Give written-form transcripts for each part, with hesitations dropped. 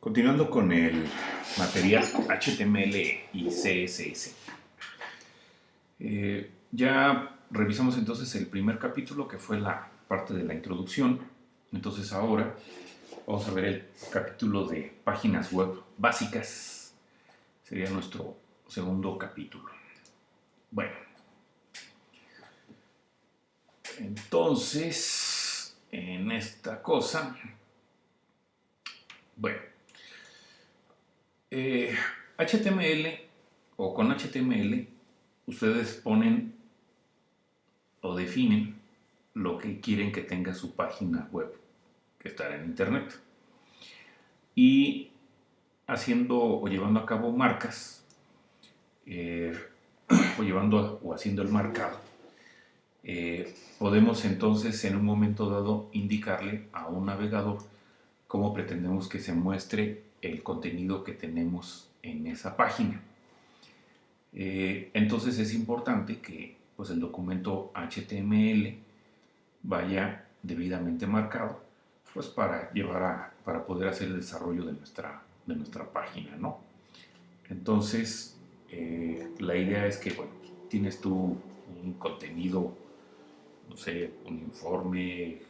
Continuando con el material HTML y CSS. Ya revisamos entonces el primer capítulo, que fue la parte de la introducción. Entonces ahora vamos a ver el capítulo de páginas web básicas. Sería nuestro segundo capítulo. Bueno, entonces en esta cosa, bueno, HTML o con HTML ustedes ponen o definen lo que quieren que tenga su página web que estará en internet, y haciendo o llevando a cabo marcas, eh, o llevando o haciendo el marcado, podemos entonces en un momento dado indicarle a un navegador cómo pretendemos que se muestre el contenido que tenemos en esa página. Entonces es importante que pues, el documento HTML vaya debidamente marcado, pues para para poder hacer el desarrollo de nuestra página, ¿no? Entonces, la idea es que, bueno, tienes tú un contenido, no sé, un informe,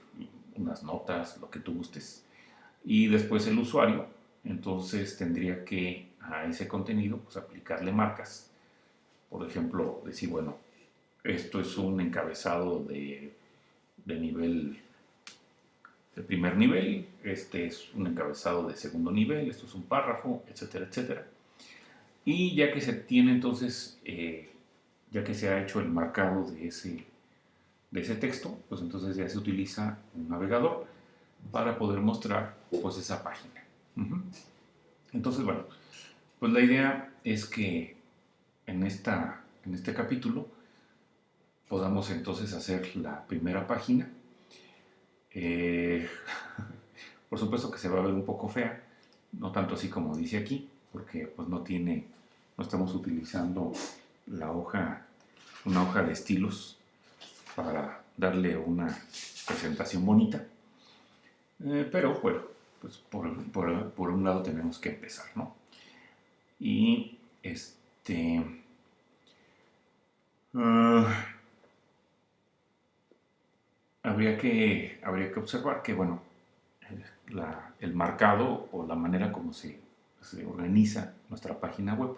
unas notas, lo que tú gustes, y después el usuario, entonces tendría que a ese contenido, pues aplicarle marcas. Por ejemplo, decir, bueno, esto es un encabezado de nivel de primer nivel, este es un encabezado de segundo nivel, esto es un párrafo, etcétera, etcétera. Y ya que se tiene entonces, ya que se ha hecho el marcado de ese texto, pues entonces ya se utiliza un navegador para poder mostrar pues esa página. Entonces, bueno, pues la idea es que en este capítulo podamos entonces hacer la primera página. Por supuesto que se va a ver un poco fea, no tanto así como dice aquí, porque pues no estamos utilizando una hoja de estilos para darle una presentación bonita. Pero bueno, pues por un lado tenemos que empezar, ¿no? Y uh, habría que observar que, bueno, el marcado o la manera como se organiza nuestra página web,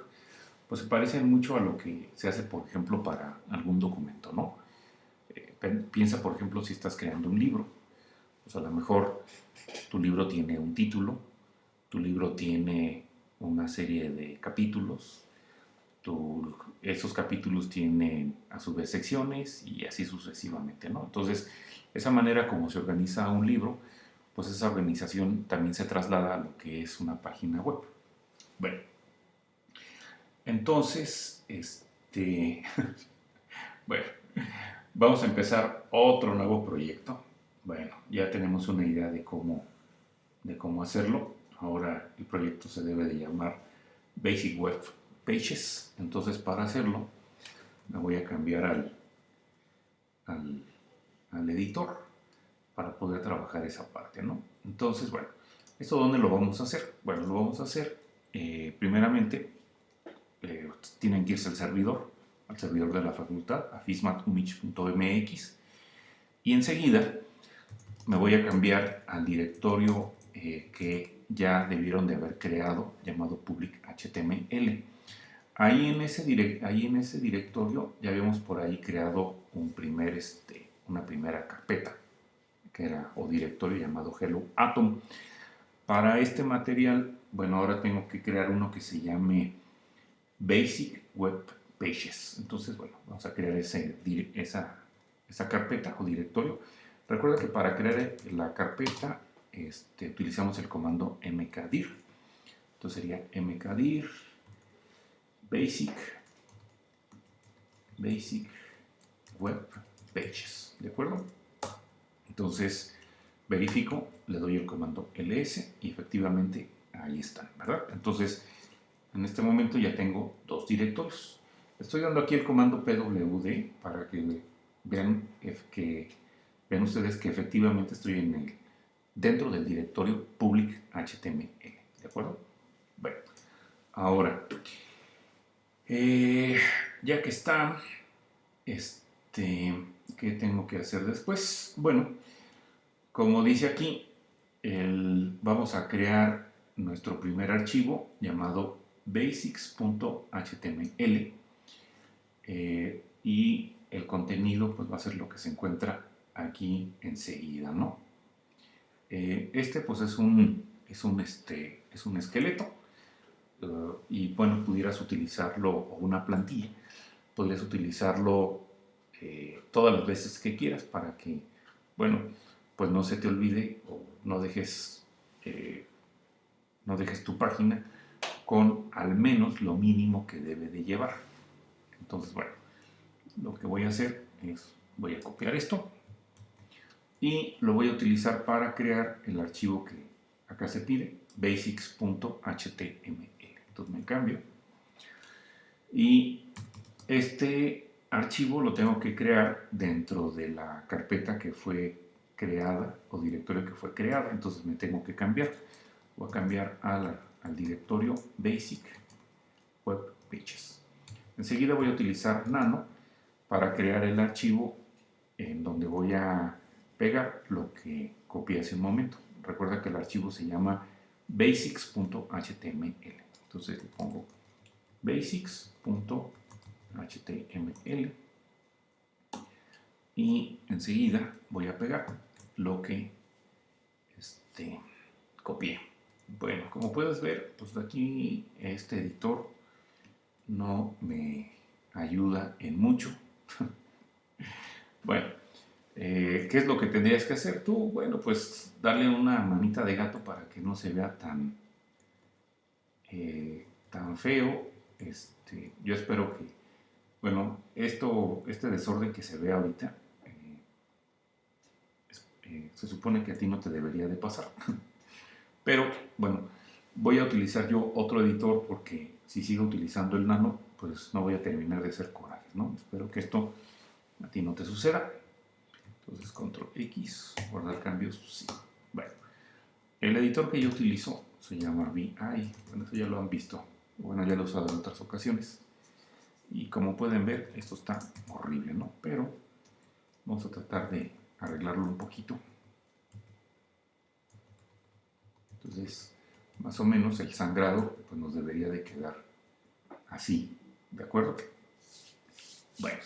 pues se parece mucho a lo que se hace, por ejemplo, para algún documento, ¿no? Piensa, por ejemplo, si estás creando un libro, pues a lo mejor tu libro tiene un título, tu libro tiene una serie de capítulos, esos capítulos tienen a su vez secciones y así sucesivamente, ¿no? Entonces, esa manera como se organiza un libro, pues esa organización también se traslada a lo que es una página web. Bueno, entonces, bueno, vamos a empezar otro nuevo proyecto. Bueno, ya tenemos una idea de cómo hacerlo. Ahora el proyecto se debe de llamar Basic Web Pages. Entonces, para hacerlo, me voy a cambiar al editor para poder trabajar esa parte, ¿no? Entonces, bueno, ¿esto dónde lo vamos a hacer? Bueno, lo vamos a hacer primeramente, tienen que irse al servidor de la facultad, a fismatumich.mx, y enseguida me voy a cambiar al directorio que ya debieron de haber creado, llamado public HTML. Ahí en ese directorio ya habíamos por ahí creado una primera carpeta, que era o directorio llamado Hello Atom. Para este material, bueno, ahora tengo que crear uno que se llame Basic Web Pages. Entonces, bueno, vamos a crear esa carpeta o directorio. Recuerda que para crear la carpeta utilizamos el comando mkdir. Entonces sería mkdir basic web pages, ¿de acuerdo? Entonces verifico, le doy el comando ls y efectivamente ahí están, ¿verdad? Entonces en este momento ya tengo dos directorios. Estoy dando aquí el comando pwd para que vean ustedes que efectivamente estoy dentro del directorio public HTML, ¿de acuerdo? Bueno, ahora, ya que está, ¿qué tengo que hacer después? Bueno, como dice aquí, vamos a crear nuestro primer archivo llamado basics.html y el contenido pues va a ser lo que se encuentra aquí enseguida, ¿no? Pues es un esqueleto y bueno, pudieras utilizarlo, o una plantilla, podrías utilizarlo todas las veces que quieras para que, bueno, pues no se te olvide o no dejes tu página con al menos lo mínimo que debe de llevar. Entonces, bueno, lo que voy a hacer es, voy a copiar esto y lo voy a utilizar para crear el archivo que acá se pide, basics.html. Entonces me cambio y este archivo lo tengo que crear dentro de la carpeta que fue creada o directorio que fue creada. Entonces me tengo que cambiar. Voy a cambiar al directorio Basic Web Pages. Enseguida voy a utilizar Nano para crear el archivo en donde voy a pegar lo que copié hace un momento. Recuerda que el archivo se llama basics.html. Entonces le pongo basics.html y enseguida voy a pegar lo que copié. Bueno, como puedes ver, pues aquí este editor no me ayuda en mucho. Bueno, ¿qué es lo que tendrías que hacer tú? Bueno, pues darle una manita de gato para que no se vea tan feo. Yo espero que, bueno, este desorden que se ve ahorita, se supone que a ti no te debería de pasar. Pero, bueno, voy a utilizar yo otro editor porque si sigo utilizando el Nano, pues no voy a terminar de hacer corajes, ¿no? Espero que esto a ti no te suceda. Entonces, control X, guardar cambios, sí. Bueno, el editor que yo utilizo se llama VI. Bueno, eso ya lo han visto. Bueno, ya lo he usado en otras ocasiones. Y como pueden ver, esto está horrible, ¿no? Pero vamos a tratar de arreglarlo un poquito. Entonces, más o menos el sangrado pues nos debería de quedar así, ¿de acuerdo? Bueno,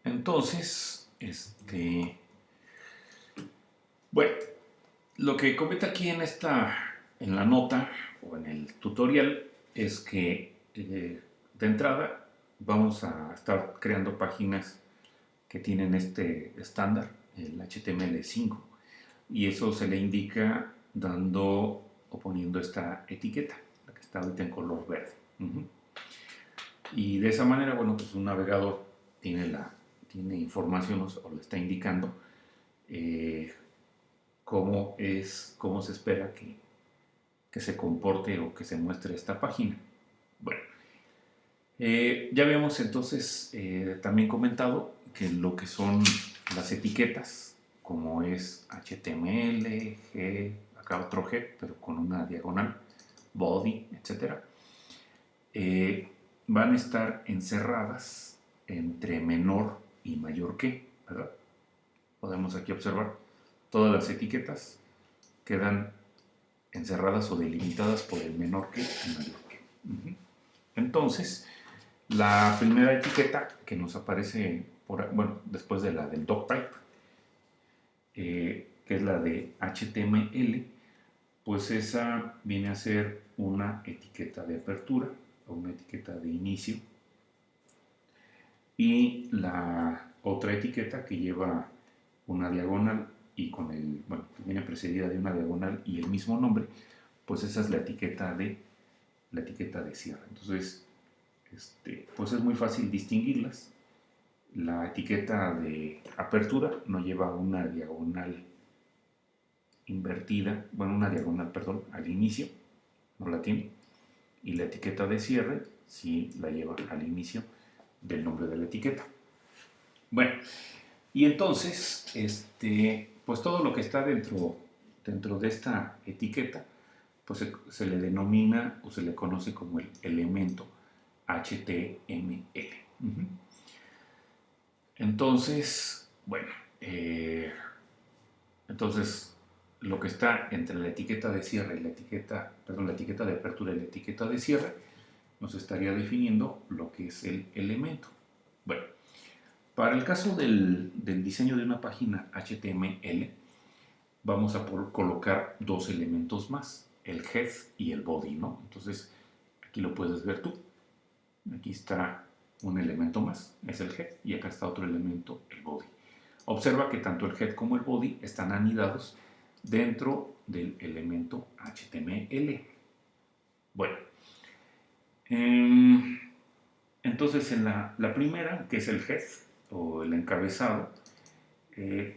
entonces, bueno, lo que comenta aquí en la nota o en el tutorial es que de entrada vamos a estar creando páginas que tienen este estándar, el HTML5, y eso se le indica dando o poniendo esta etiqueta, la que está ahorita en color verde. Y de esa manera, bueno, pues un navegador tiene información o le está indicando cómo se espera que se comporte o que se muestre esta página. Bueno, ya habíamos entonces también comentado que lo que son las etiquetas, como es HTML, G, acá otro G, pero con una diagonal, body, etc., van a estar encerradas entre menor y mayor que, ¿verdad? Podemos aquí observar todas las etiquetas quedan encerradas o delimitadas por el menor que y mayor que. Entonces, la primera etiqueta que nos aparece, después de la del doctype, que es la de HTML, pues esa viene a ser una etiqueta de apertura o una etiqueta de inicio. Y la otra etiqueta que lleva una diagonal y que viene precedida de una diagonal y el mismo nombre, pues esa es la etiqueta de cierre. Entonces, pues es muy fácil distinguirlas. La etiqueta de apertura no lleva una diagonal invertida, una diagonal, perdón, al inicio, no la tiene. Y la etiqueta de cierre sí la lleva al inicio del nombre de la etiqueta. Bueno, y entonces, pues todo lo que está dentro de esta etiqueta, pues se le denomina o se le conoce como el elemento HTML. Entonces, bueno, entonces lo que está entre la etiqueta de cierre y la etiqueta de apertura y la etiqueta de cierre nos estaría definiendo lo que es el elemento. Bueno, para el caso del diseño de una página HTML, vamos a colocar dos elementos más, el head y el body, ¿no? Entonces, aquí lo puedes ver tú. Aquí está un elemento más, es el head, y acá está otro elemento, el body. Observa que tanto el head como el body están anidados dentro del elemento HTML. Bueno, entonces en la primera, que es el head o el encabezado,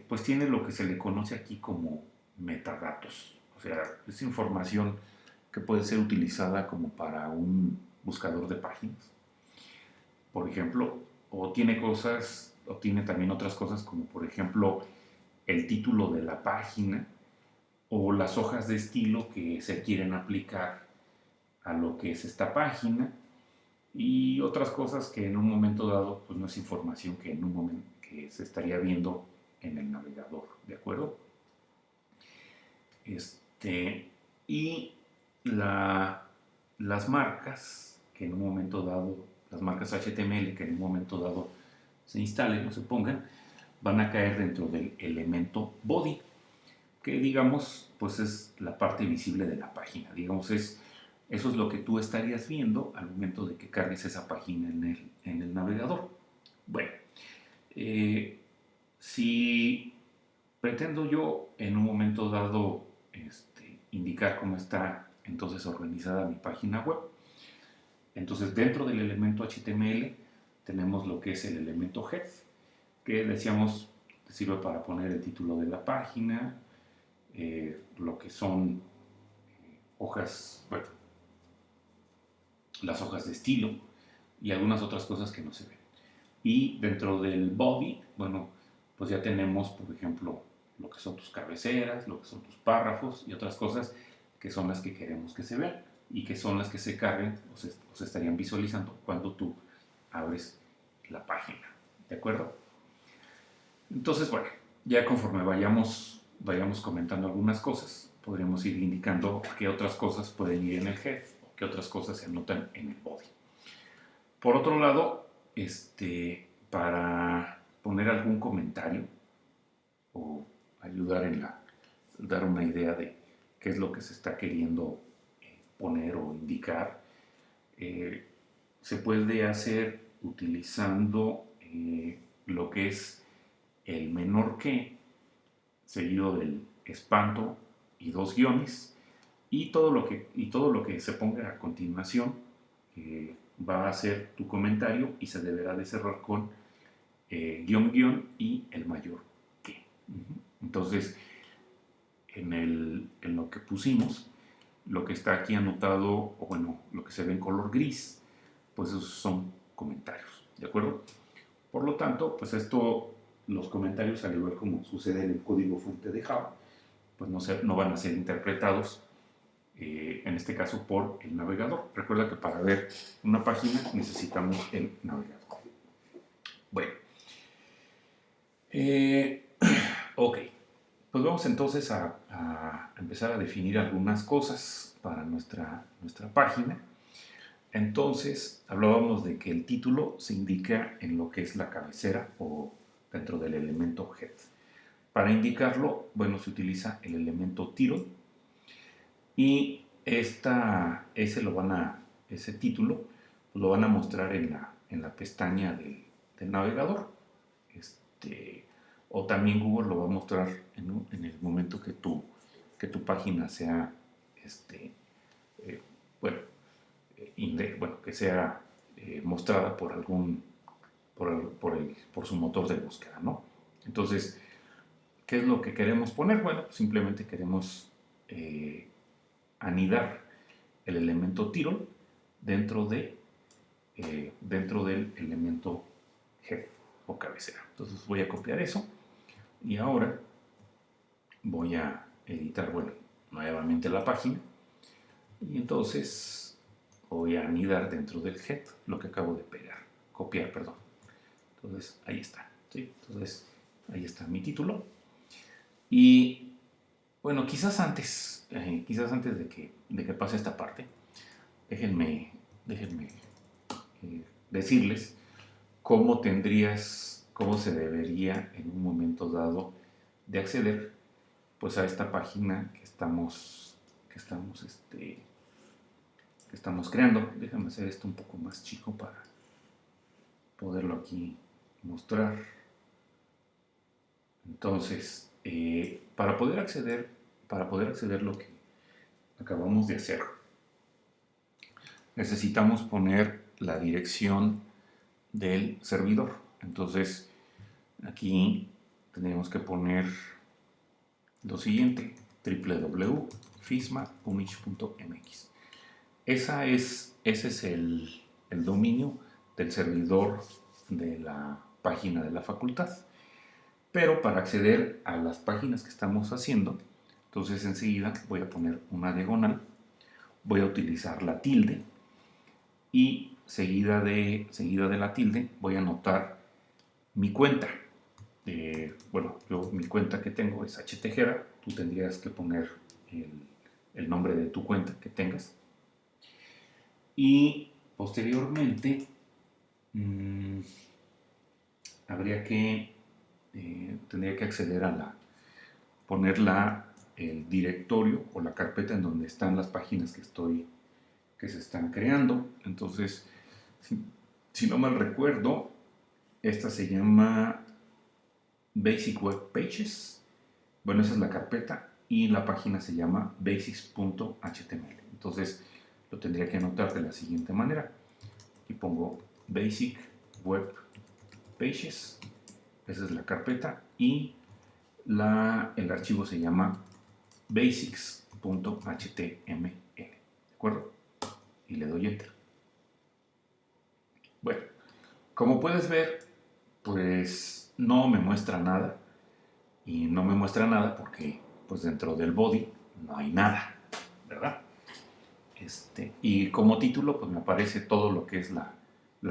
pues tiene lo que se le conoce aquí como metadatos. O sea, es información que puede ser utilizada como para un buscador de páginas, por ejemplo, o tiene cosas, o tiene también otras cosas como por ejemplo el título de la página o las hojas de estilo que se quieren aplicar a lo que es esta página y otras cosas que en un momento dado pues no es información que en un momento que se estaría viendo en el navegador, ¿de acuerdo? Y las marcas que en un momento dado, las marcas HTML que en un momento dado se instalen o se pongan, van a caer dentro del elemento body, que digamos, pues es la parte visible de la página. Digamos, eso es lo que tú estarías viendo al momento de que cargues esa página en el navegador. Bueno, si pretendo yo en un momento dado indicar cómo está entonces organizada mi página web, entonces dentro del elemento HTML tenemos lo que es el elemento head, que decíamos sirve para poner el título de la página, lo que son hojas, bueno, las hojas de estilo y algunas otras cosas que no se ven. Y dentro del body, bueno, pues ya tenemos, por ejemplo, lo que son tus cabeceras, lo que son tus párrafos y otras cosas que son las que queremos que se vean y que son las que se carguen o se estarían visualizando cuando tú abres la página. ¿De acuerdo? Entonces, bueno, ya conforme vayamos comentando algunas cosas, podríamos ir indicando qué otras cosas pueden ir en el head o qué otras cosas se anotan en el body. Por otro lado, para poner algún comentario o ayudar dar una idea de qué es lo que se está queriendo poner o indicar, se puede hacer utilizando lo que es el menor que, seguido del espanto y dos guiones, y todo lo que se ponga a continuación va a ser tu comentario y se deberá de cerrar con guión guión y el mayor que. Entonces, en lo que pusimos, lo que está aquí anotado, o bueno, lo que se ve en color gris, pues esos son comentarios, ¿de acuerdo? Por lo tanto, pues los comentarios, al igual como sucede en el código fuente de Java, pues no van a ser interpretados, en este caso, por el navegador. Recuerda que para ver una página necesitamos el navegador. Bueno, ok, pues vamos entonces a empezar a definir algunas cosas para nuestra página. Entonces, hablábamos de que el título se indica en lo que es la cabecera o dentro del elemento head. Para indicarlo, bueno, se utiliza el elemento title y ese título lo van a mostrar en la pestaña del navegador. O también Google lo va a mostrar en el momento que tu página sea, bueno, que sea mostrada por por su motor de búsqueda, ¿no? Entonces, ¿qué es lo que queremos poner? Bueno, simplemente queremos anidar el elemento title dentro del elemento head o cabecera. Entonces voy a copiar eso y ahora voy a editar, bueno, nuevamente la página Y entonces voy a anidar dentro del head lo que acabo de pegar, copiar, perdón. Entonces ahí está, ¿sí? Entonces ahí está mi título. Y bueno, quizás antes de que pase esta parte, déjenme decirles cómo se debería en un momento dado de acceder pues a esta página que estamos creando. Déjame hacer esto un poco más chico para poderlo aquí mostrar. Entonces, para poder acceder lo que acabamos de hacer, necesitamos poner la dirección del servidor. Entonces, aquí tendríamos que poner lo siguiente: www.fismapunich.mx. Ese es el dominio del servidor de la página de la facultad. Pero para acceder a las páginas que estamos haciendo, entonces enseguida voy a poner una diagonal, voy a utilizar la tilde y seguida de la tilde voy a anotar mi cuenta. Mi cuenta que tengo es htejera. Tú tendrías que poner el nombre de tu cuenta que tengas. Y posteriormente tendría que acceder poner el directorio o la carpeta en donde están las páginas que se están creando. Entonces, si no mal recuerdo, esta se llama Basic Web Pages. Bueno, esa es la carpeta y la página se llama basics.html. Entonces, lo tendría que anotar de la siguiente manera. Y pongo Basic Web Pages. Esa es la carpeta y el archivo se llama basics.html. ¿De acuerdo? Y le doy enter. Bueno, como puedes ver, pues no me muestra nada. Y no me muestra nada porque pues dentro del body no hay nada, ¿verdad? Y como título pues me aparece todo lo que es la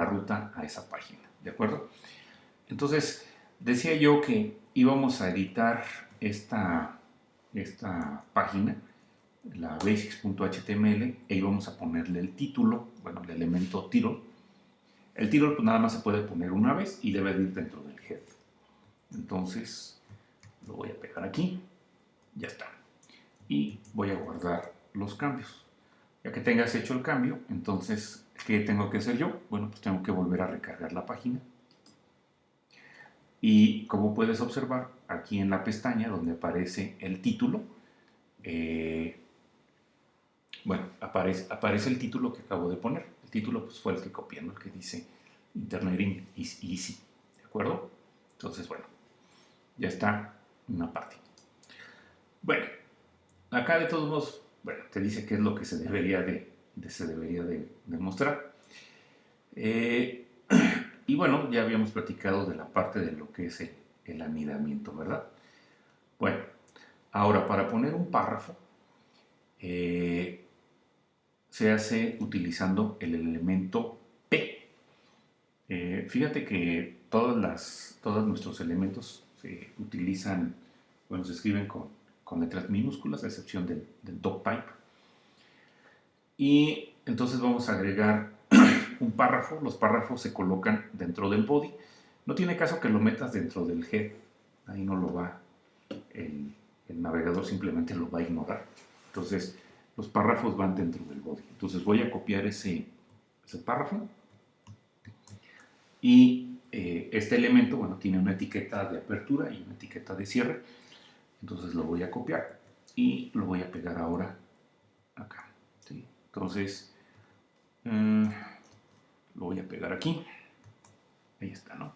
ruta a esa página, ¿de acuerdo? Entonces decía yo que íbamos a editar esta página, la basics.html, e íbamos a ponerle el título, bueno, el elemento title. El title pues nada más se puede poner una vez y debe ir dentro del head. Entonces lo voy a pegar aquí, ya está. Y voy a guardar los cambios. Ya que tengas hecho el cambio, entonces, ¿qué tengo que hacer yo? Bueno, pues tengo que volver a recargar la página. Y como puedes observar, aquí en la pestaña donde aparece el título, aparece el título que acabo de poner. El título pues, fue el que copié, ¿no? El que dice Interneting is easy, ¿de acuerdo? Entonces, bueno, ya está una parte. Bueno, acá de todos modos, bueno, te dice qué es lo que se debería de mostrar. Y bueno, ya habíamos platicado de la parte de lo que es el anidamiento, ¿verdad? Bueno, ahora para poner un párrafo se hace utilizando el elemento P. Fíjate que todos nuestros elementos se utilizan, bueno, se escriben con letras minúsculas, a excepción del doctype. Y entonces vamos a agregar un párrafo. Los párrafos se colocan dentro del body. No tiene caso que lo metas dentro del head. Ahí no lo va, el navegador simplemente lo va a ignorar. Entonces, los párrafos van dentro del body. Entonces voy a copiar ese párrafo. Y este elemento, bueno, tiene una etiqueta de apertura y una etiqueta de cierre. Entonces lo voy a copiar y lo voy a pegar ahora acá. ¿Sí? Entonces, lo voy a pegar aquí. Ahí está, ¿no?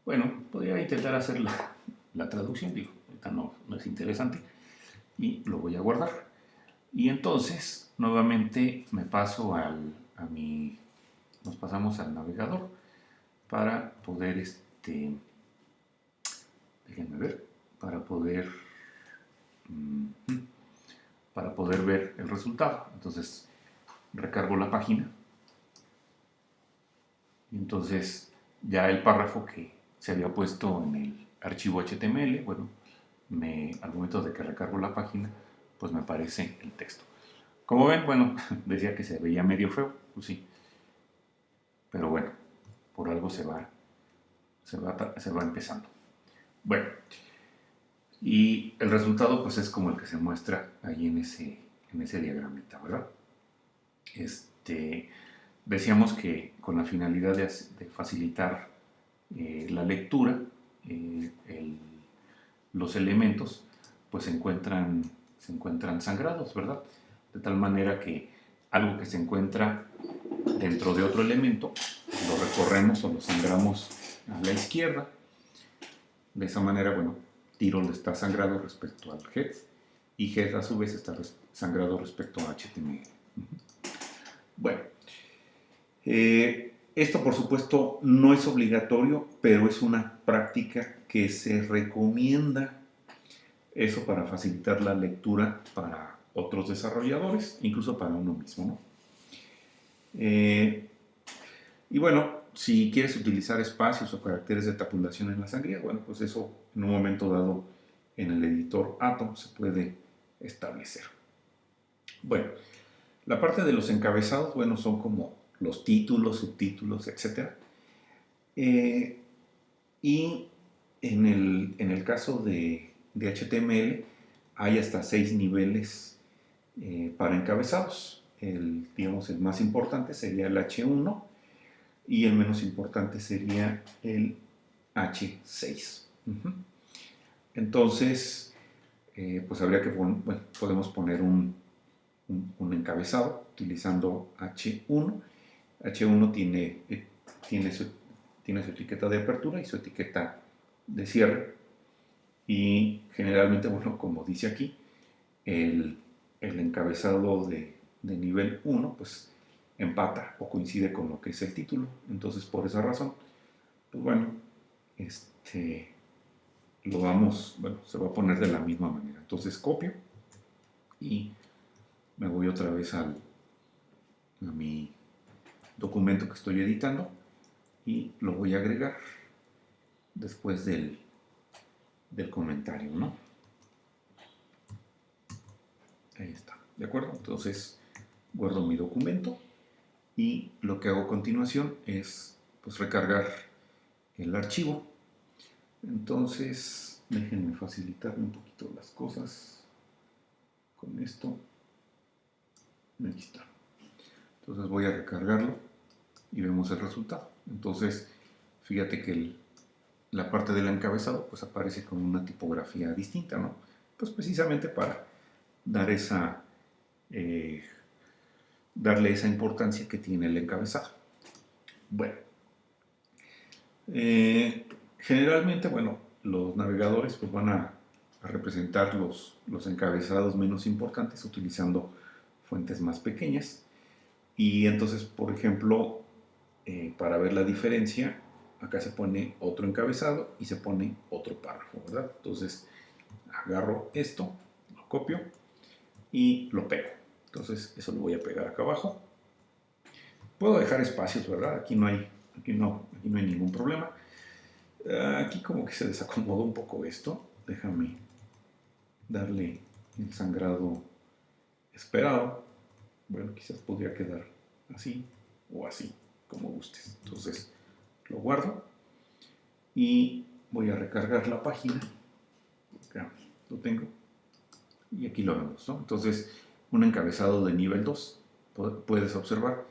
Bueno, podría intentar hacer la traducción, digo, ahorita no es interesante. Y lo voy a guardar. Y entonces, nuevamente me paso nos pasamos al navegador para poder, déjenme ver, para poder para poder ver el resultado. Entonces recargo la página y entonces ya el párrafo que se había puesto en el archivo HTML, bueno, al momento de que recargo la página, pues me aparece el texto. Como ven, bueno, decía que se veía medio feo, pues sí, pero bueno, por algo se va empezando. Bueno, y el resultado pues es como el que se muestra ahí en ese diagramita, ¿verdad? Decíamos que con la finalidad de facilitar la lectura, los elementos pues se encuentran sangrados, ¿verdad? De tal manera que algo que se encuentra dentro de otro elemento lo recorremos o lo sangramos a la izquierda. De esa manera, bueno, Tirol está sangrado respecto al head y head a su vez está sangrado respecto a HTML. Bueno, esto por supuesto no es obligatorio, pero es una práctica que se recomienda, eso para facilitar la lectura para otros desarrolladores, incluso para uno mismo, ¿no? Y bueno, si quieres utilizar espacios o caracteres de tabulación en la sangría, bueno, pues eso en un momento dado en el editor Atom se puede establecer. Bueno, la parte de los encabezados, bueno, son como los títulos, subtítulos, etc. Y en el caso de HTML hay hasta 6 niveles para encabezados. Digamos, el más importante sería el H1 y el menos importante sería el H6. Entonces, pues habría que podemos poner un encabezado utilizando H1. H1 tiene su etiqueta de apertura y su etiqueta de cierre. Y generalmente, bueno, como dice aquí, el encabezado de nivel 1, pues empata o coincide con lo que es el título. Entonces, por esa razón, pues bueno, se va a poner de la misma manera. Entonces copio y me voy otra vez a mi documento que estoy editando y lo voy a agregar después del comentario, ¿no? Ahí está, ¿de acuerdo? Entonces guardo mi documento y lo que hago a continuación es pues recargar el archivo. Entonces déjenme facilitarme un poquito las cosas con esto. Aquí está. Entonces voy a recargarlo y vemos el resultado. Entonces fíjate que la parte del encabezado pues aparece con una tipografía distinta, ¿no? Pues precisamente para darle esa importancia que tiene el encabezado. Bueno, generalmente, bueno, los navegadores pues van a representar los encabezados menos importantes utilizando fuentes más pequeñas. Y entonces, por ejemplo, para ver la diferencia, acá se pone otro encabezado y se pone otro párrafo, ¿verdad? Entonces, agarro esto, lo copio y lo pego. Entonces, eso lo voy a pegar acá abajo. Puedo dejar espacios, ¿verdad? Aquí no hay ningún problema. Aquí como que se desacomodó un poco esto. Déjame darle el sangrado esperado. Bueno, quizás podría quedar así o así, como gustes. Entonces lo guardo y voy a recargar la página. Acá lo tengo y aquí lo vemos, ¿no? Entonces, un encabezado de nivel 2, puedes observar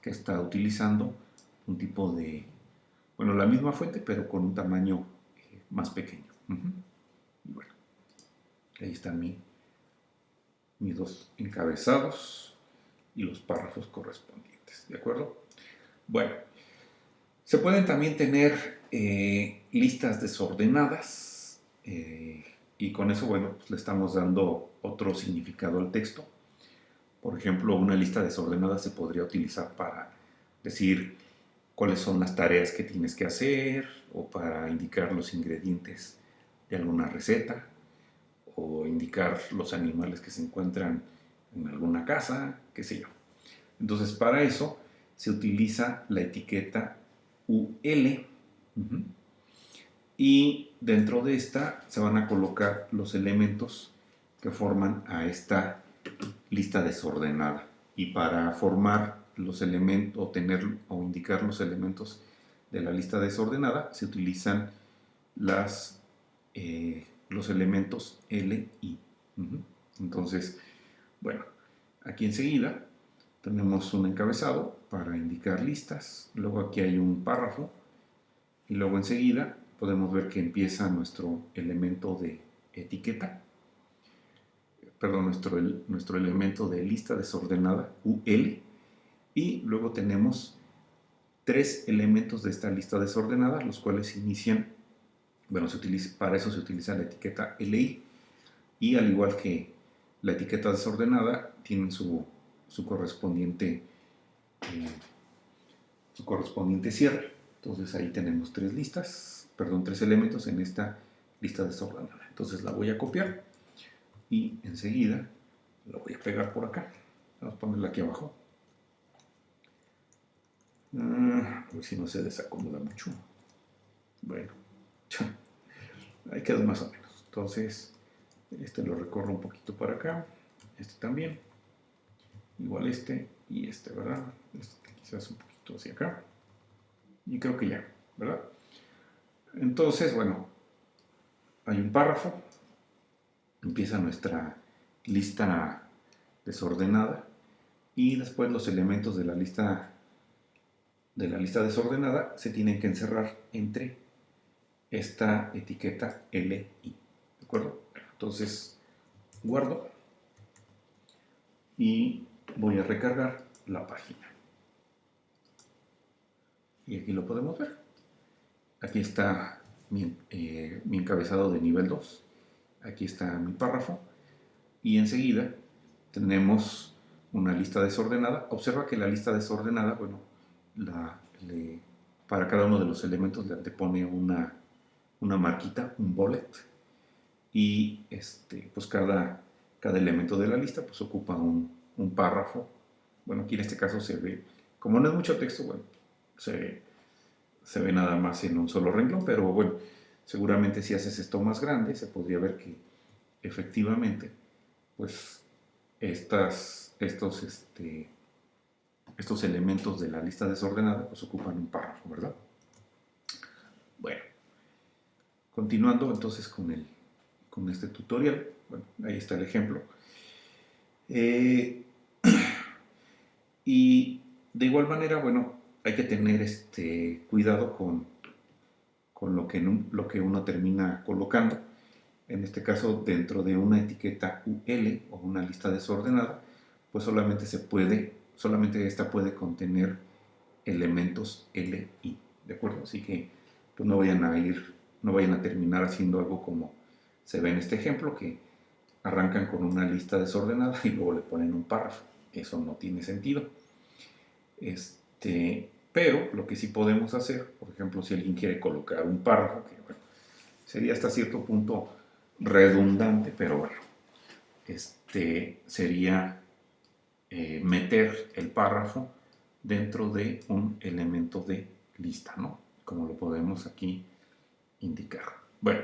que está utilizando un tipo de, bueno, la misma fuente, pero con un tamaño más pequeño. Y bueno, ahí están mis dos encabezados y los párrafos correspondientes, ¿de acuerdo? Bueno, se pueden también tener listas desordenadas y con eso, bueno, pues le estamos dando otro significado al texto. Por ejemplo, una lista desordenada se podría utilizar para decir cuáles son las tareas que tienes que hacer o para indicar los ingredientes de alguna receta o indicar los animales que se encuentran en alguna casa, qué sé yo. Entonces, para eso se utiliza la etiqueta UL. Uh-huh. Y dentro de esta se van a colocar los elementos que forman a esta lista desordenada. Y para formar los elementos, o tener o indicar los elementos de la lista desordenada, se utilizan los elementos L, I. Uh-huh. Entonces, bueno, aquí enseguida tenemos un encabezado para indicar listas, luego aquí hay un párrafo y luego enseguida podemos ver que empieza nuestro elemento de etiqueta, perdón, nuestro elemento de lista desordenada, UL, y luego tenemos 3 elementos de esta lista desordenada, los cuales inician, bueno, para eso se utiliza la etiqueta LI, y al igual que la etiqueta desordenada, tienen su correspondiente cierre. Entonces ahí tenemos 3 elementos en esta lista desordenada. Entonces la voy a copiar y enseguida la voy a pegar por acá. Vamos a ponerla aquí abajo. A ver si no se desacomoda mucho. Bueno, ahí quedó más o menos. Entonces, este lo recorro un poquito para acá. Este también. Igual este y este, ¿verdad? Este quizás un poquito hacia acá. Y creo que ya, ¿verdad? Entonces, bueno, hay un párrafo. Empieza nuestra lista desordenada. Y después los elementos de la lista desordenada se tienen que encerrar entre esta etiqueta LI. ¿De acuerdo? Entonces, guardo y voy a recargar la página. Y aquí lo podemos ver. Aquí está mi encabezado de nivel 2. Aquí está mi párrafo. Y enseguida tenemos una lista desordenada. Observa que la lista desordenada, bueno, para cada uno de los elementos le antepone una marquita, un bullet. Y pues cada elemento de la lista pues ocupa un párrafo. Bueno, aquí en este caso se ve, como no es mucho texto, bueno, se ve nada más en un solo renglón, pero bueno, seguramente si haces esto más grande se podría ver que efectivamente pues estos elementos de la lista desordenada pues ocupan un párrafo, ¿verdad? Bueno, continuando entonces con este tutorial, bueno, ahí está el ejemplo. Y de igual manera, bueno, hay que tener cuidado con lo que uno termina colocando. En este caso, dentro de una etiqueta UL o una lista desordenada, pues solamente esta puede contener elementos LI, ¿de acuerdo? Así que pues no vayan a terminar haciendo algo como se ve en este ejemplo, que arrancan con una lista desordenada y luego le ponen un párrafo. Eso no tiene sentido. Pero lo que sí podemos hacer, por ejemplo, si alguien quiere colocar un párrafo, que bueno, sería hasta cierto punto redundante, pero bueno, sería meter el párrafo dentro de un elemento de lista, ¿no? Como lo podemos aquí indicar. Bueno,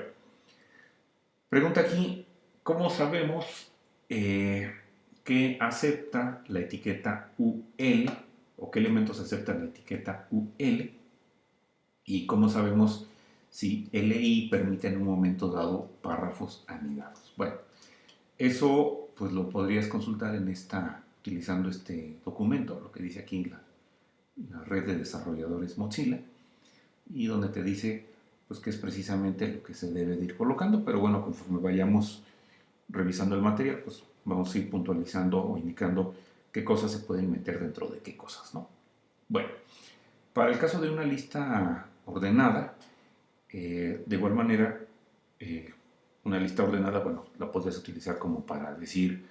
pregunta aquí, ¿cómo sabemos que acepta la etiqueta UL o qué elementos acepta la etiqueta UL? ¿Y cómo sabemos si LI permite en un momento dado párrafos anidados? Bueno, eso pues lo podrías consultar utilizando este documento, lo que dice aquí la red de desarrolladores Mozilla, y donde te dice pues que es precisamente lo que se debe de ir colocando, pero bueno, conforme vayamos revisando el material, pues vamos a ir puntualizando o indicando qué cosas se pueden meter dentro de qué cosas, ¿no? Bueno, para el caso de una lista ordenada, de igual manera, una lista ordenada, bueno, la puedes utilizar como para decir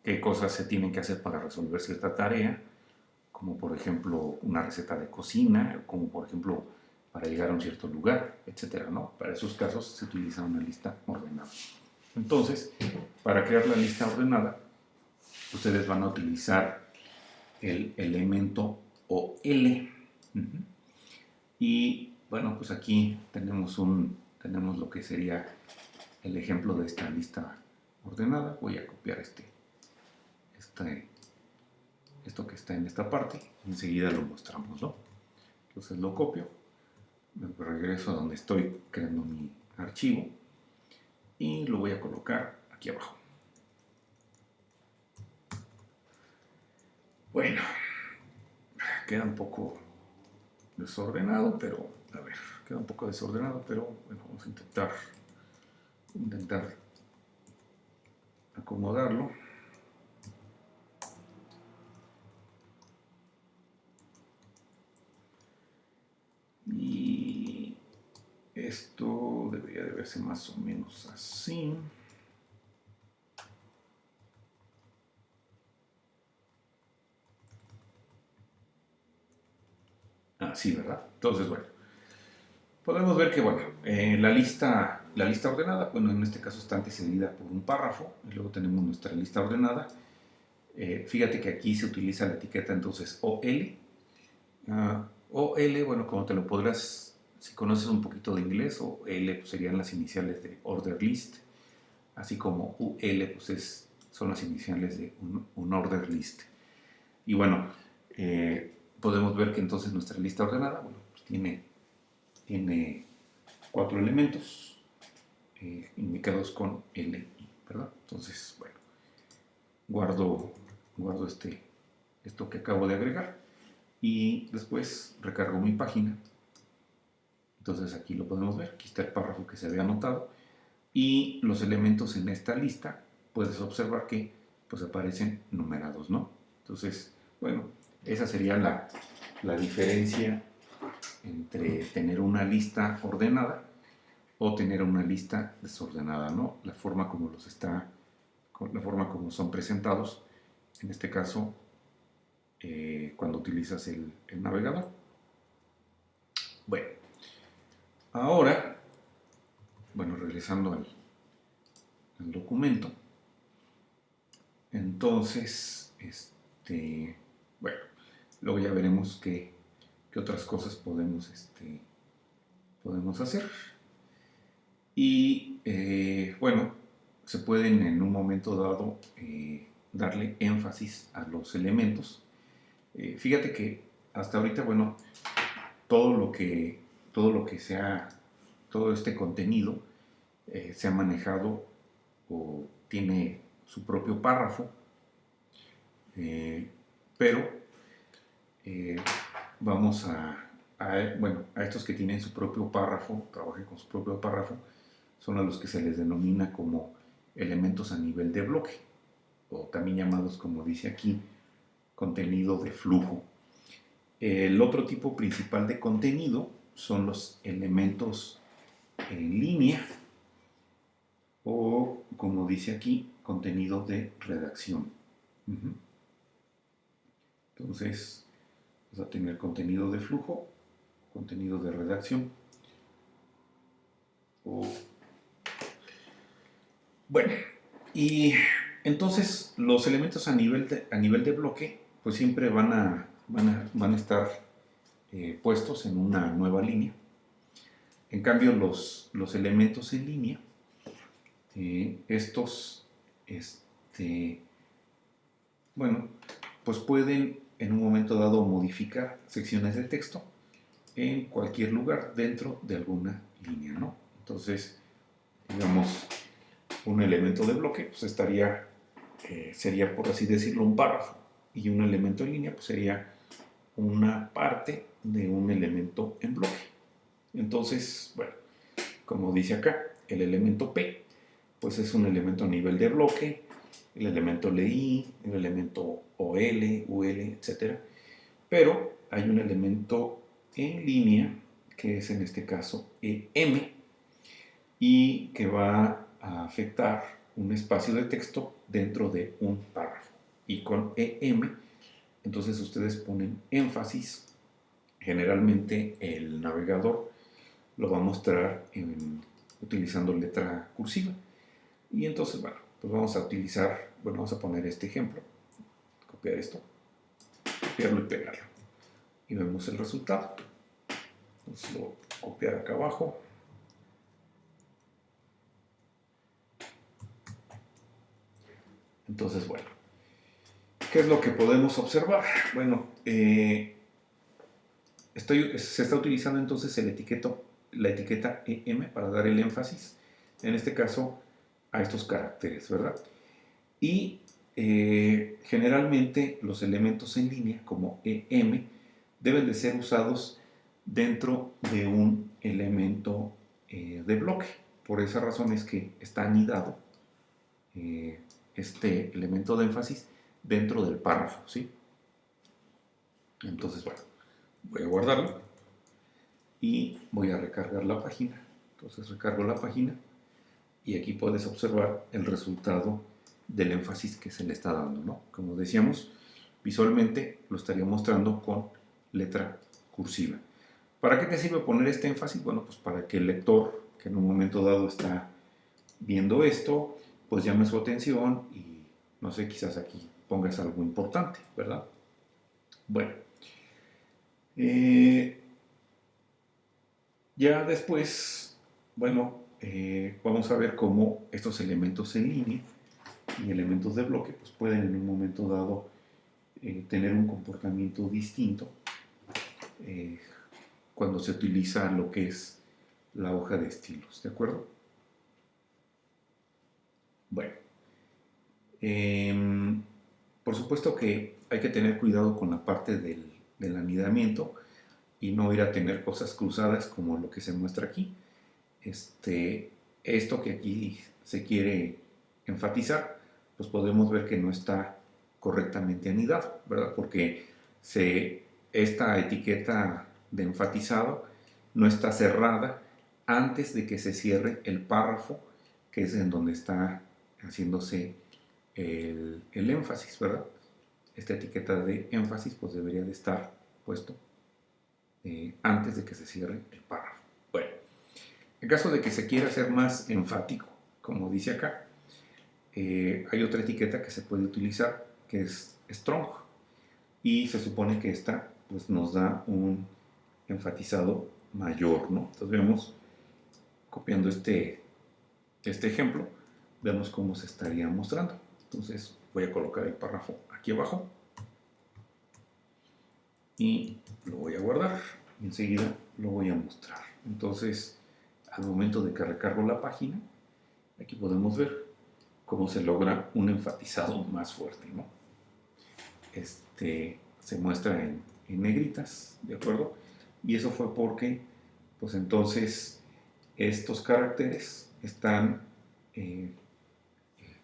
qué cosas se tienen que hacer para resolver cierta tarea, como por ejemplo una receta de cocina, como por ejemplo para llegar a un cierto lugar, etcétera, ¿no? Para esos casos se utiliza una lista ordenada. Entonces, para crear la lista ordenada, ustedes van a utilizar el elemento OL. Y bueno, pues aquí tenemos lo que sería el ejemplo de esta lista ordenada. Voy a copiar esto que está en esta parte. Enseguida lo mostramos, ¿no? Entonces lo copio, me regreso a donde estoy creando mi archivo y lo voy a colocar aquí abajo. Bueno, queda un poco desordenado, pero a ver, queda un poco desordenado, pero bueno, vamos a intentar acomodarlo. Y esto debería de verse más o menos así. Así, ¿verdad? Entonces, bueno, podemos ver que, bueno, la lista ordenada, bueno, en este caso está antecedida por un párrafo, y luego tenemos nuestra lista ordenada. Fíjate que aquí se utiliza la etiqueta entonces OL. OL, bueno, como te lo podrás, si conoces un poquito de inglés, OL pues serían las iniciales de order list, así como UL pues son las iniciales de un order list. Y bueno, podemos ver que entonces nuestra lista ordenada, bueno, pues tiene 4 elementos indicados con LI, ¿verdad? Entonces, bueno, guardo esto que acabo de agregar y después recargo mi página. Entonces aquí lo podemos ver, aquí está el párrafo que se había anotado y los elementos en esta lista puedes observar que pues aparecen numerados, ¿no? Entonces, bueno, esa sería la diferencia entre tener una lista ordenada o tener una lista desordenada, ¿no? La forma como son presentados, en este caso, cuando utilizas el navegador. Bueno, ahora, bueno, regresando al documento, entonces, bueno, luego ya veremos qué otras cosas podemos hacer. Y bueno, se pueden en un momento dado darle énfasis a los elementos. Fíjate que hasta ahorita, bueno, todo lo que todo este contenido se ha manejado o tiene su propio párrafo, pero vamos bueno, a estos que tienen su propio párrafo, trabajen con su propio párrafo, son a los que se les denomina como elementos a nivel de bloque, o también llamados, como dice aquí, contenido de flujo. El otro tipo principal de contenido son los elementos en línea, o como dice aquí, contenido de redacción. Entonces, vamos a tener contenido de flujo, contenido de redacción. Bueno, y entonces los elementos a nivel de bloque, pues siempre van a estar puestos en una nueva línea. En cambio, los elementos en línea, estos, bueno, pues pueden en un momento dado modificar secciones de texto en cualquier lugar dentro de alguna línea, ¿no? Entonces, digamos, un elemento de bloque pues sería, por así decirlo, un párrafo, y un elemento en línea pues sería una parte de un elemento en bloque. Entonces, bueno, como dice acá, el elemento P pues es un elemento a nivel de bloque, el elemento LI, el elemento OL, UL, etc. Pero hay un elemento en línea que es en este caso EM, y que va a afectar un espacio de texto dentro de un párrafo. Y con EM, entonces ustedes ponen énfasis. Generalmente el navegador lo va a mostrar utilizando letra cursiva. Y entonces, bueno, pues vamos a utilizar, bueno, vamos a poner este ejemplo, copiar esto, copiarlo y pegarlo. Y vemos el resultado. Entonces lo copiar acá abajo. Entonces, bueno, ¿qué es lo que podemos observar? Bueno, se está utilizando entonces la etiqueta EM para dar el énfasis, en este caso, a estos caracteres, ¿verdad? Y generalmente los elementos en línea, como EM, deben de ser usados dentro de un elemento de bloque. Por esa razón es que está anidado este elemento de énfasis dentro del párrafo, ¿sí? Entonces, bueno, voy a guardarlo y voy a recargar la página. Entonces recargo la página y aquí puedes observar el resultado del énfasis que se le está dando, ¿no? Como decíamos, visualmente lo estaría mostrando con letra cursiva. ¿Para qué te sirve poner este énfasis? Bueno, pues para que el lector, que en un momento dado está viendo esto, pues llame su atención y, no sé, quizás aquí pongas algo importante, ¿verdad? Bueno, ya después, bueno, vamos a ver cómo estos elementos en línea y elementos de bloque pues pueden en un momento dado tener un comportamiento distinto eh, cuando se utiliza lo que es la hoja de estilos, ¿de acuerdo? Bueno, por supuesto que hay que tener cuidado con la parte del anidamiento y no ir a tener cosas cruzadas como lo que se muestra aquí. Esto que aquí se quiere enfatizar, pues podemos ver que no está correctamente anidado, ¿verdad? Porque esta etiqueta de enfatizado no está cerrada antes de que se cierre el párrafo, que es en donde está haciéndose el énfasis, ¿verdad? Esta etiqueta de énfasis pues debería de estar puesto antes de que se cierre el párrafo. Bueno, en caso de que se quiera ser más enfático, como dice acá, hay otra etiqueta que se puede utilizar que es strong y se supone que esta pues, nos da un enfatizado mayor, ¿no? Entonces vemos, copiando este ejemplo, vemos cómo se estaría mostrando. Entonces voy a colocar el párrafo aquí abajo y lo voy a guardar y enseguida lo voy a mostrar. Entonces, al momento de que recargo la página, aquí podemos ver cómo se logra un enfatizado más fuerte, ¿no? Se muestra en negritas, ¿de acuerdo? Y eso fue porque, pues entonces, estos caracteres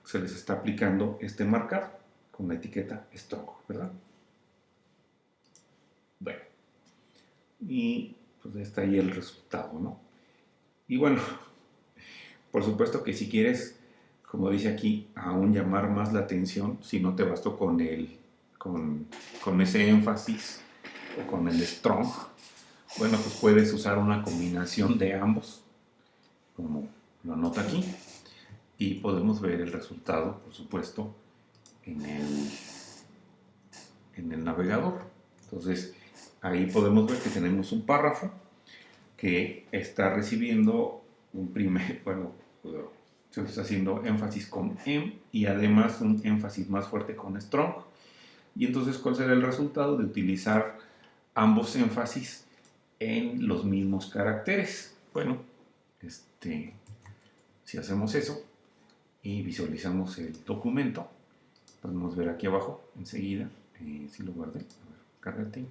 se les está aplicando este marcado con la etiqueta strong, ¿verdad? Bueno, y pues está ahí el resultado, ¿no? Y bueno, por supuesto que si quieres, como dice aquí, aún llamar más la atención, si no te bastó con ese énfasis o con el strong, bueno, pues puedes usar una combinación de ambos, como lo anota aquí, y podemos ver el resultado, por supuesto, en el navegador. Entonces, ahí podemos ver que tenemos un párrafo que está recibiendo un primer, bueno, se está haciendo énfasis con y además un énfasis más fuerte con strong. Y entonces, ¿cuál será el resultado de utilizar ambos énfasis en los mismos caracteres? Bueno, si hacemos eso y visualizamos el documento, podemos ver aquí abajo enseguida, si lo guardé, a ver, cárgate,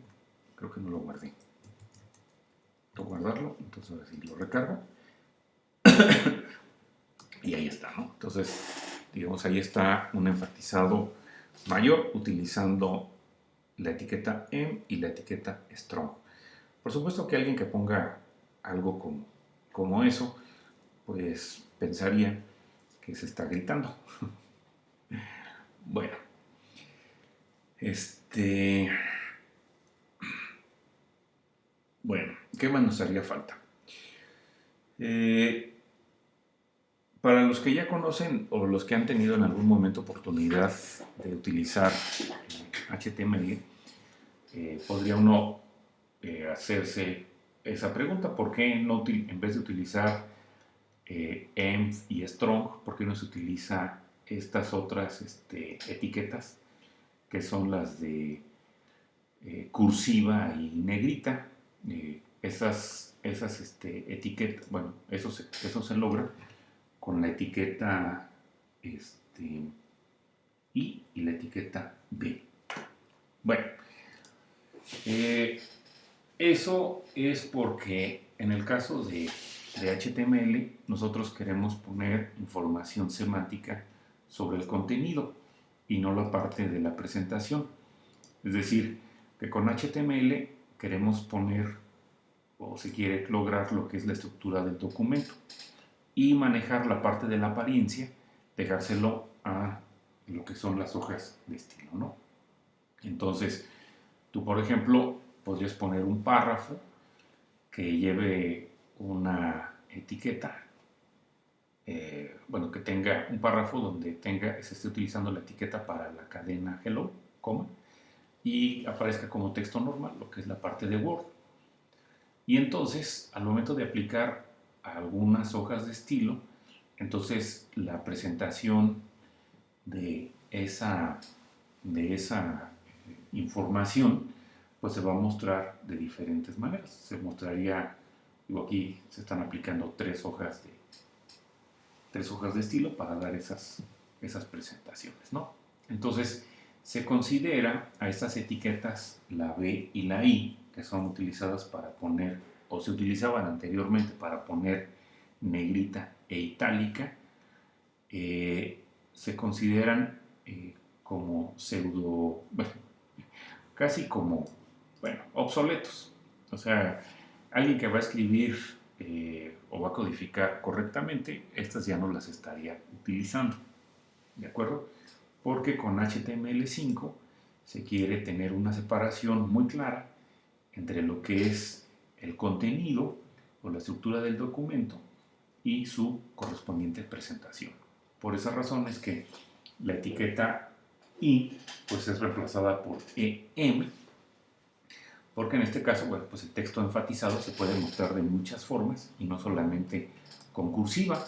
creo que no lo guardé. Tengo que guardarlo, entonces ahora sí lo recargo. Y ahí está, ¿no? Entonces, digamos, ahí está un enfatizado mayor utilizando la etiqueta M y la etiqueta Strong. Por supuesto que alguien que ponga algo como eso, pues pensaría que se está gritando. Bueno, bueno, ¿qué más nos haría falta? Para los que ya conocen o los que han tenido en algún momento oportunidad de utilizar HTML, podría uno hacerse esa pregunta: ¿por qué no, en vez de utilizar env y strong, por qué no se utiliza estas otras etiquetas que son las de cursiva y negrita? Esas etiquetas, bueno, eso se logra con la etiqueta I y la etiqueta B. Bueno, eso es porque en el caso de HTML nosotros queremos poner información semántica sobre el contenido y no la parte de la presentación. Es decir, que con HTML queremos poner, o se quiere lograr, lo que es la estructura del documento y manejar la parte de la apariencia, dejárselo a lo que son las hojas de estilo, ¿no? Entonces, tú, por ejemplo, podrías poner un párrafo que lleve una etiqueta, bueno, que tenga un párrafo donde se esté utilizando la etiqueta para la cadena hello, coma, y aparezca como texto normal, lo que es la parte de Word. Y entonces, al momento de aplicar algunas hojas de estilo, entonces la presentación de esa información pues se va a mostrar de diferentes maneras. Se mostraría, digo, aquí se están aplicando tres hojas de estilo para dar esas presentaciones, ¿no? Entonces se considera a estas etiquetas, la B y la I, que son utilizadas para poner, o se utilizaban anteriormente para poner negrita e itálica, se consideran como pseudo, bueno, casi como, bueno, obsoletos. O sea, alguien que va a escribir o va a codificar correctamente, estas ya no las estaría utilizando, ¿de acuerdo? Porque con HTML5 se quiere tener una separación muy clara entre lo que es el contenido o la estructura del documento y su correspondiente presentación. Por esa razón es que la etiqueta I pues es reemplazada por EM, porque en este caso, bueno, pues el texto enfatizado se puede mostrar de muchas formas y no solamente con cursiva,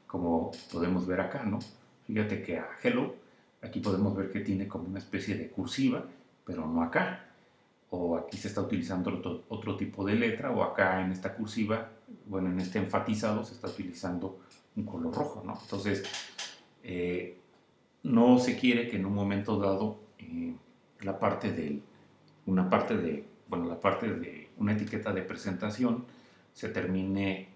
como podemos ver acá, ¿no? Fíjate que a hello, aquí podemos ver que tiene como una especie de cursiva, pero no acá. O aquí se está utilizando otro tipo de letra, o acá en esta cursiva, bueno, en este enfatizado se está utilizando un color rojo, ¿no? Entonces, no se quiere que en un momento dado la parte de una etiqueta de presentación se termine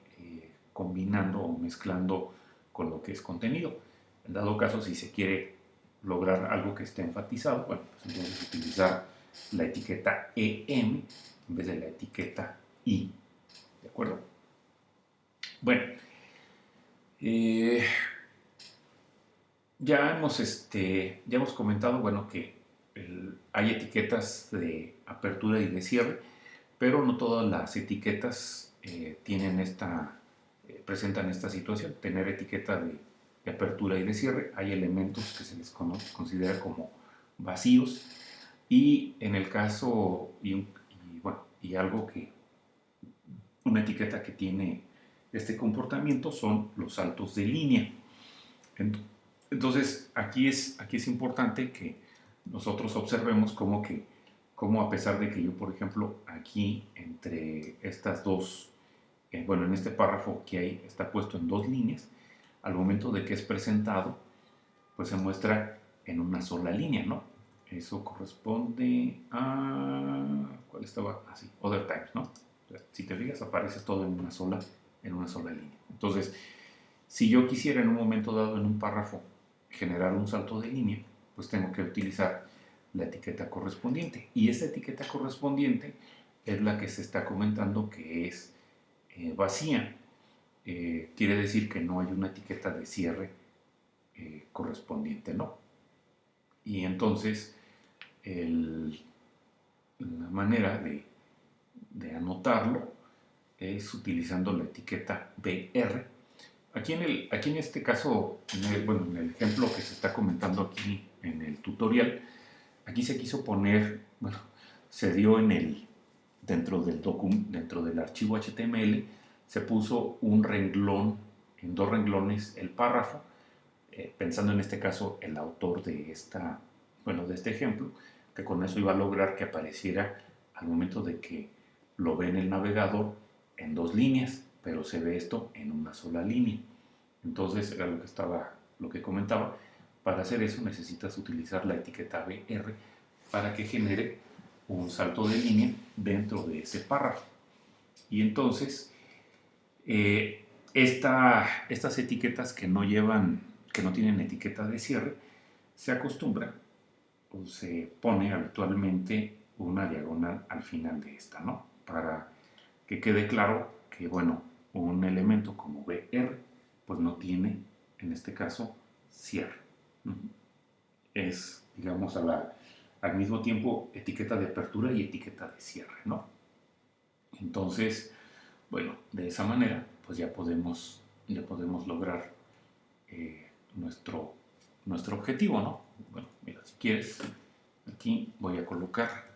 combinando o mezclando con lo que es contenido. En dado caso, si se quiere lograr algo que esté enfatizado, bueno, pues entonces utilizar la etiqueta EM en vez de la etiqueta I. ¿De acuerdo? Bueno, ya hemos comentado, bueno, que hay etiquetas de apertura y de cierre, pero no todas las etiquetas presentan esta situación, tener etiqueta de apertura y de cierre. Hay elementos que se les considera como vacíos, y en el caso, y algo que, una etiqueta que tiene este comportamiento son los saltos de línea. Entonces, aquí es importante que nosotros observemos cómo a pesar de que yo, por ejemplo, aquí entre estas dos, bueno, en este párrafo que hay, está puesto en dos líneas, al momento de que es presentado, pues se muestra en una sola línea, ¿no? Eso corresponde a, ¿cuál estaba? Así, Other Times, ¿no? O sea, si te fijas, aparece todo en una sola línea. Entonces, si yo quisiera en un momento dado en un párrafo generar un salto de línea, pues tengo que utilizar la etiqueta correspondiente. Y esta etiqueta correspondiente es la que se está comentando que es vacía. Quiere decir que no hay una etiqueta de cierre correspondiente, ¿no? Y entonces la manera de anotarlo es utilizando la etiqueta BR, aquí en este caso, bueno, en el ejemplo que se está comentando aquí en el tutorial, aquí se quiso poner, bueno, se dio dentro del archivo HTML, se puso un renglón, en 2 renglones, el párrafo, pensando en este caso el autor de este ejemplo, que con eso iba a lograr que apareciera al momento de que lo ve en el navegador en 2 líneas, pero se ve esto en una sola línea. Entonces era lo que comentaba. Para hacer eso necesitas utilizar la etiqueta BR para que genere un salto de línea dentro de ese párrafo. Y entonces estas etiquetas que no tienen etiqueta de cierre, se acostumbra o se pone habitualmente una diagonal al final de esta, ¿no? Para que quede claro que, bueno, un elemento como BR, pues no tiene, en este caso, cierre. Es, digamos, al mismo tiempo etiqueta de apertura y etiqueta de cierre, ¿no? Entonces, bueno, de esa manera, pues ya podemos lograr nuestro objetivo, ¿no? Bueno, mira, si quieres, aquí voy a colocar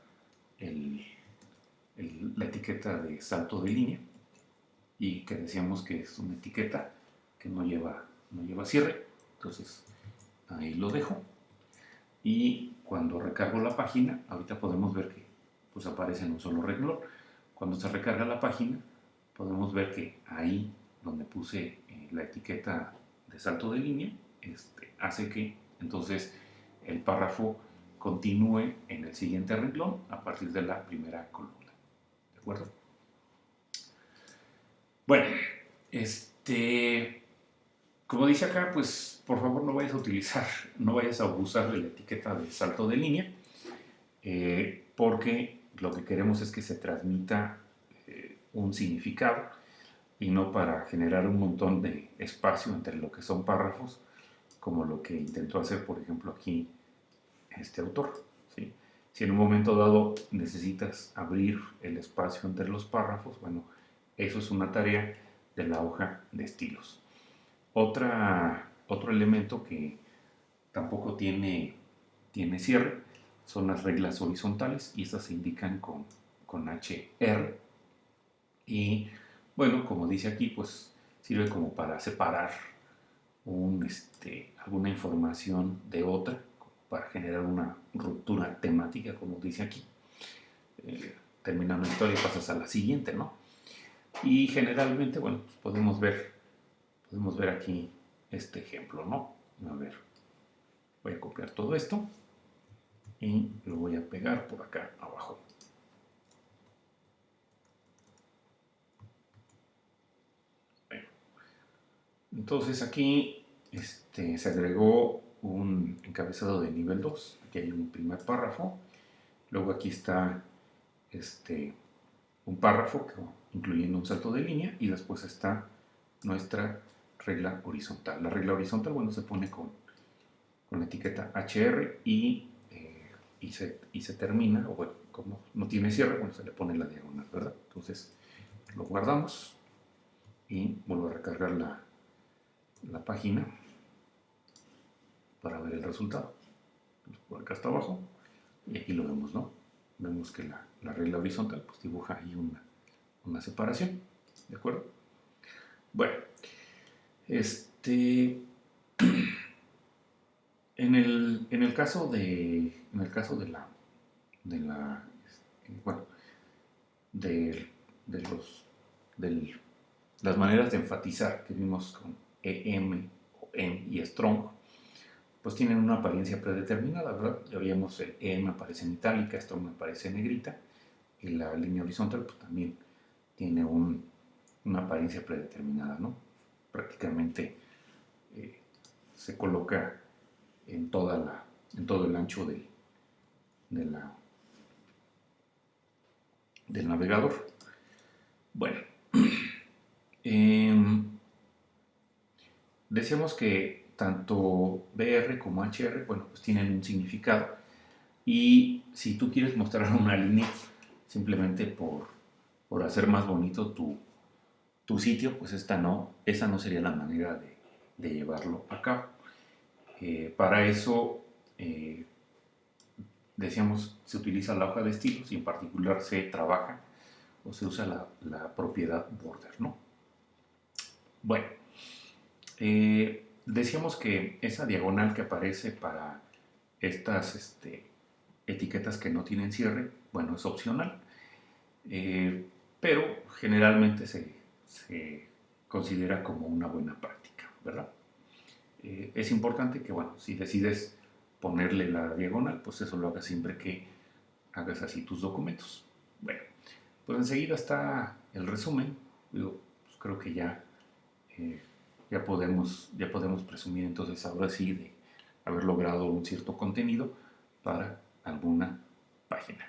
la etiqueta de salto de línea y que decíamos que es una etiqueta que no lleva cierre. Entonces, ahí lo dejo. Y cuando recargo la página, ahorita podemos ver que pues aparece en un solo renglón. Cuando se recarga la página, podemos ver que ahí donde puse la etiqueta de salto de línea, hace que entonces el párrafo continúe en el siguiente renglón a partir de la primera columna. ¿De acuerdo? Bueno, como dice acá, pues por favor no vayas a abusar de la etiqueta de salto de línea, porque lo que queremos es que se transmita un significado y no para generar un montón de espacio entre lo que son párrafos, como lo que intentó hacer, por ejemplo, aquí este autor. ¿Sí? Si en un momento dado necesitas abrir el espacio entre los párrafos, bueno, eso es una tarea de la hoja de estilos. Otro elemento que tampoco tiene cierre son las reglas horizontales, y estas se indican con HR. Y bueno, como dice aquí, pues sirve como para separar alguna información de otra, para generar una ruptura temática, como dice aquí. Termina una historia y pasas a la siguiente, ¿no? Y generalmente, bueno, pues podemos ver aquí este ejemplo, ¿no? A ver, voy a copiar todo esto y lo voy a pegar por acá abajo. Bueno, entonces aquí se agregó un encabezado de nivel 2. Aquí hay un primer párrafo, luego aquí está un párrafo incluyendo un salto de línea, y después está nuestra regla horizontal. La regla horizontal, bueno, se pone con la etiqueta HR y se termina, o bueno, como no tiene cierre, bueno, se le pone la diagonal, ¿verdad? Entonces lo guardamos y vuelvo a recargar la página para ver el resultado. Por acá hasta abajo, y aquí lo vemos, ¿no? Vemos que la regla horizontal pues dibuja ahí una separación, ¿de acuerdo? Bueno, en el caso de bueno, de las maneras de enfatizar que vimos con EM o EM y Strong, pues tienen una apariencia predeterminada, ¿verdad? Ya vimos el EM aparece en itálica, Strong aparece en negrita, y la línea horizontal pues también tiene una apariencia predeterminada, ¿no? Prácticamente se coloca en todo el ancho del navegador. Bueno, decíamos que tanto BR como HR, bueno, pues tienen un significado, y si tú quieres mostrar una línea simplemente por hacer más bonito tu sitio, pues esa no sería la manera de llevarlo a cabo. Para eso, decíamos, se utiliza la hoja de estilos y en particular se trabaja o se usa la propiedad border, ¿no? Bueno, decíamos que esa diagonal que aparece para estas etiquetas que no tienen cierre, bueno, es opcional, pero generalmente se considera como una buena práctica, ¿verdad? Es importante que, bueno, si decides ponerle la diagonal, pues eso lo hagas siempre que hagas así tus documentos. Bueno, pues enseguida está el resumen. Digo, pues creo que eh, ya podemos presumir entonces ahora sí de haber logrado un cierto contenido para alguna página.